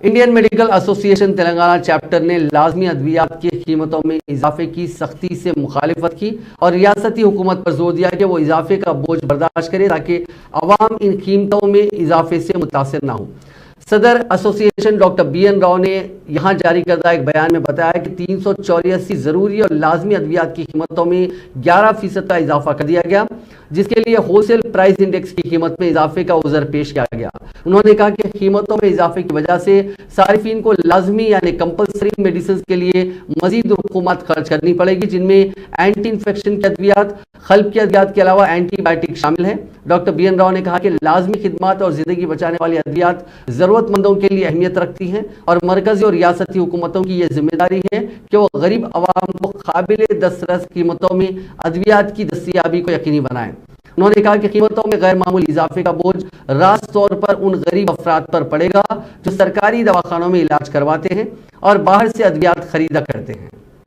Indian medical association Telangana chapter ने लाजमी अद्वियात की कीमतों में इजाफे की सख्ती से मुखालिफत की और रियासती हुकूमत पर जोर दिया कि वो इजाफे का बोझ बर्दाश्त करे ताकि अवाम इन कीमतों में इजाफे से मुतासिर ना हो। सदर एसोसिएशन डॉक्टर BN राव ने यहाँ जारी करदा एक बयान में बताया कि 384 ज़रूरी और लाजमी अद्वियात की कीमतों में 11% का इजाफा कर दिया गया, जिसके लिए होलसेल प्राइस इंडेक्स की कीमत में इजाफे का उज़र पेश किया गया। उन्होंने कहा कि कीमतों में इजाफे की वजह से सारिफीन को लाजमी यानी कंपलसरी मेडिसिन के लिए मजीद रकूमत खर्च करनी पड़ेगी, जिनमें एंटी इन्फेक्शन की अद्वियात, खल्ब की अद्वियात के अलावा एंटीबायोटिक शामिल है। डॉक्टर BN राव ने कहा कि लाजमी खिदमात और ज़िंदगी बचाने वाली अद्वियात ज़रूरतमंदों के लिए अहमियत रखती हैं और मरकज़ी और रियासती हुकूमतों की यह जिम्मेदारी है कि वो गरीब अवाम को काबिल दस्तरस कीमतों में अद्वियात की दस्तयाबी को यकीनी बनाएं। उन्होंने कहा कि कीमतों में गैर मामूली इजाफे का बोझ रास तौर पर उन गरीब अफराद पर पड़ेगा जो सरकारी दवाखानों में इलाज करवाते हैं और बाहर से अद्वियात खरीदा करते हैं।